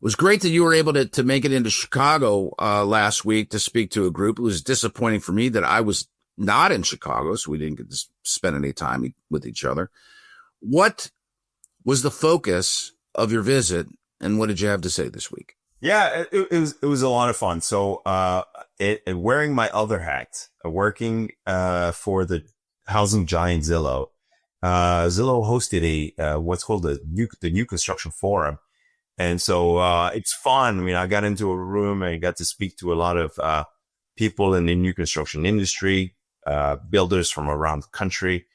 was great that you were able to make it into Chicago last week to speak to a group. It was disappointing for me that I was not in Chicago, so we didn't get to spend any time with each other. What was the focus of your visit, and what did you have to say this week? Yeah, it was a lot of fun. So, wearing my other hat, working for the housing giant Zillow. Zillow hosted what's called the new construction forum. And so, it's fun. I mean, I got into a room and got to speak to a lot of, people in the new construction industry, builders from around the country,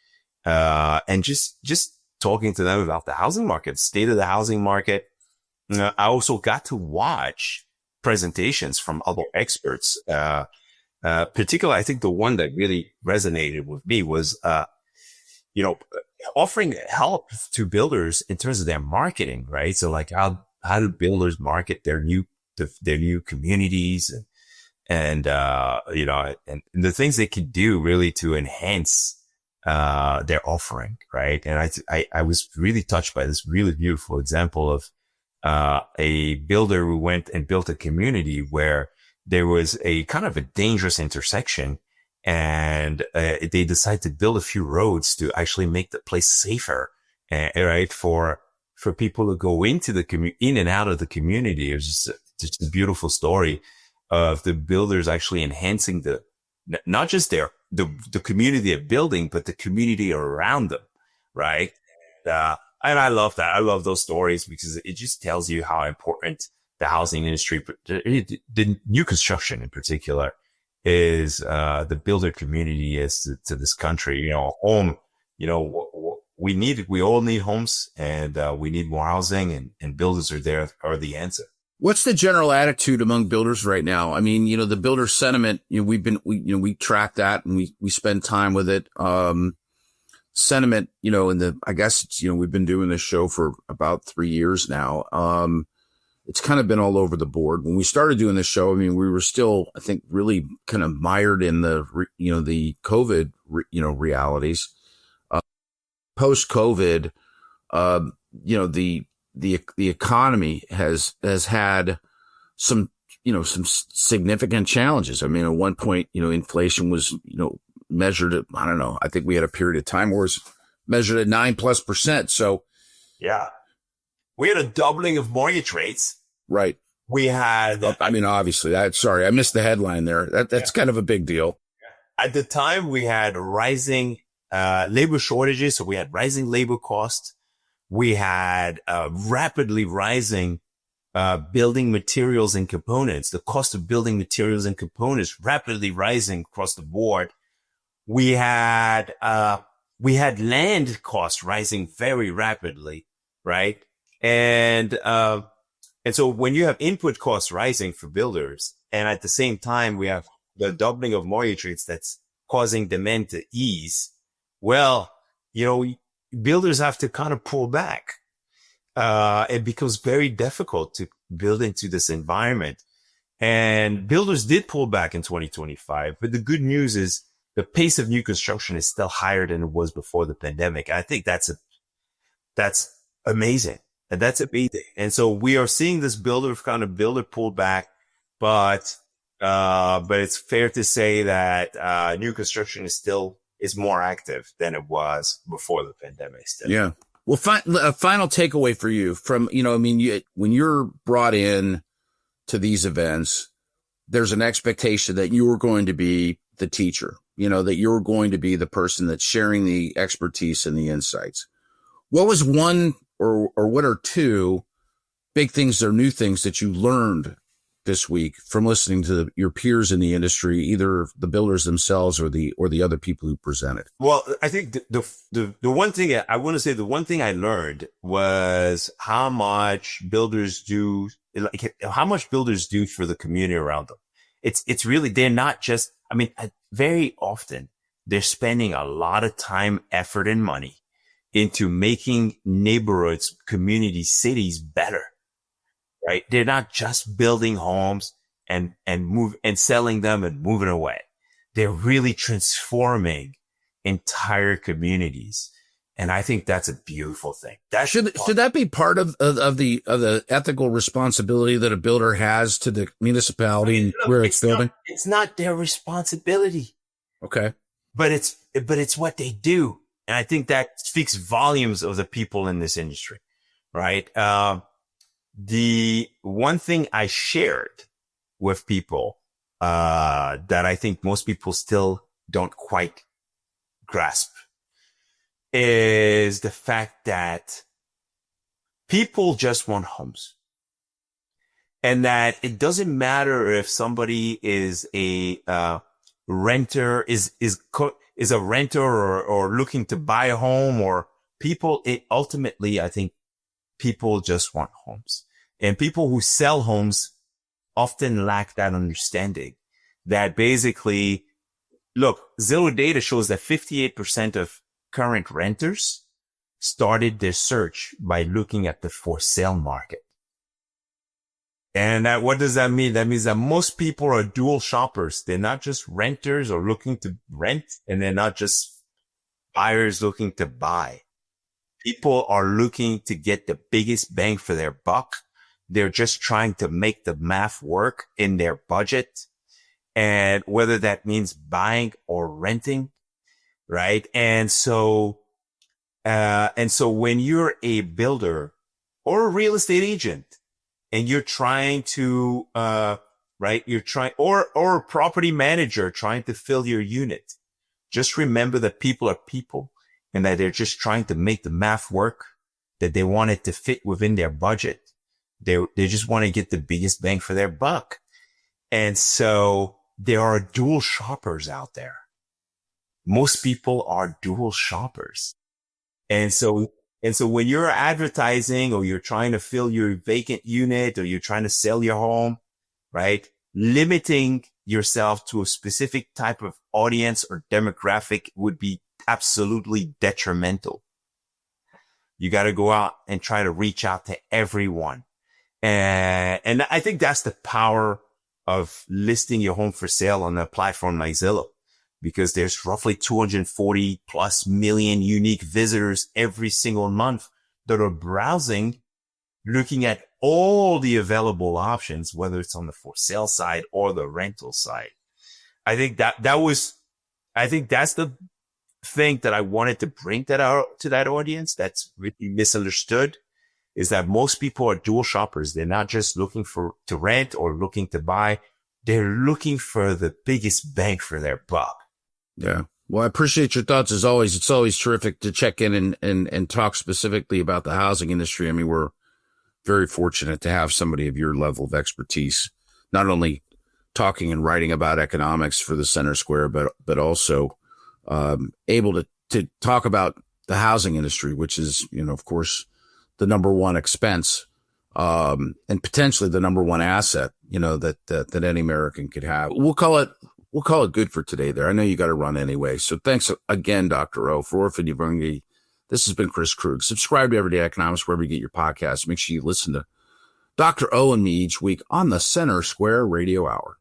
and just talking to them about the housing market, state of the housing market. I also got to watch presentations from other experts. Particularly, I think the one that really resonated with me was, offering help to builders in terms of their marketing, right? So like how do builders market their new communities and the things they could do really to enhance, their offering, right? And I was really touched by this really beautiful example of, a builder who went and built a community where there was a kind of a dangerous intersection, and they decided to build a few roads to actually make the place safer, right, for people to go into in and out of the community. It was just a beautiful story of the builders actually enhancing not just the community they're building, but the community around them, right? And I love that. I love those stories because it just tells you how important the housing industry, the new construction in particular, is, the builder community is to this country. Home, we all need homes, and, we need more housing, and builders are the answer. What's the general attitude among builders right now? I mean, the builder sentiment, we track that and we spend time with it. Sentiment, I guess it's, we've been doing this show for about 3 years now. It's kind of been all over the board. When we started doing this show, I mean, we were still, I think, really kind of mired in the COVID, realities. Post COVID, the economy has had some significant challenges. I mean, at one point, inflation was, measured at, I don't know, I think we had a period of time where it was measured at 9+%. So yeah, we had a doubling of mortgage rates. Right. We had, obviously sorry, I missed the headline there. That's kind of a big deal. At the time we had rising, labor shortages. So we had rising labor costs. We had, rapidly rising, building materials and components. The cost of building materials and components rapidly rising across the board. We had land costs rising very rapidly, right? And so when you have input costs rising for builders, and at the same time, we have the doubling of mortgage rates that's causing demand to ease, well, builders have to kind of pull back. It becomes very difficult to build into this environment. And builders did pull back in 2025. But the good news is, the pace of new construction is still higher than it was before the pandemic. I think that's amazing. And that's amazing. And so we are seeing this builder pull back, but it's fair to say that, new construction is more active than it was before the pandemic still. Yeah. Well, a final takeaway for you from, when you're brought in to these events, there's an expectation that you are going to be the teacher, that you're going to be the person that's sharing the expertise and the insights. What was one or what are two big things or new things that you learned this week from listening to your peers in the industry, either the builders themselves or the other people who presented? Well, I think the one thing I want to say, the one thing I learned was how much builders do for the community around them. It's really, they're not just, very often they're spending a lot of time, effort, and money into making neighborhoods, communities, cities better, right? They're not just building homes and selling them and moving away. They're really transforming entire communities. And I think that's a beautiful thing. Should that be part of the ethical responsibility that a builder has to the municipality and where it's building? It's not their responsibility. Okay. But it's what they do. And I think that speaks volumes of the people in this industry, right? The one thing I shared with people, that I think most people still don't quite grasp is the fact that people just want homes, and that it doesn't matter if somebody is a renter, is a renter or looking to buy a home, or people. It ultimately, I think people just want homes, and people who sell homes often lack that understanding. That basically, look, Zillow data shows that 58% of current renters started their search by looking at the for sale market. And what does that mean? That means that most people are dual shoppers. They're not just renters or looking to rent, and they're not just buyers looking to buy. People are looking to get the biggest bang for their buck. They're just trying to make the math work in their budget. And whether that means buying or renting, right? And so when you're a builder or a real estate agent and you're trying to, or a property manager trying to fill your unit, just remember that people are people and that they're just trying to make the math work, that they want it to fit within their budget. They just want to get the biggest bang for their buck. And so there are dual shoppers out there. Most people are dual shoppers. And so when you're advertising or you're trying to fill your vacant unit or you're trying to sell your home, right? Limiting yourself to a specific type of audience or demographic would be absolutely detrimental. You got to go out and try to reach out to everyone. And I think that's the power of listing your home for sale on a platform like Zillow, because there's roughly 240 plus million unique visitors every single month that are browsing, looking at all the available options, whether it's on the for sale side or the rental side. I think that's the thing that I wanted to bring that out to that audience that's really misunderstood, is that most people are dual shoppers. They're not just looking to rent or looking to buy. They're looking for the biggest bang for their buck. Yeah. Well, I appreciate your thoughts as always. It's always terrific to check in and talk specifically about the housing industry. I mean, we're very fortunate to have somebody of your level of expertise, not only talking and writing about economics for the Center Square, but also able to talk about the housing industry, which is, of course, the number one expense, and potentially the number one asset, that any American could have. We'll call it good for today there. I know you got to run anyway. So thanks again, Dr. O. For Orphe and Divounguy. This has been Chris Krug. Subscribe to Everyday Economics wherever you get your podcasts. Make sure you listen to Dr. O and me each week on the Center Square Radio Hour.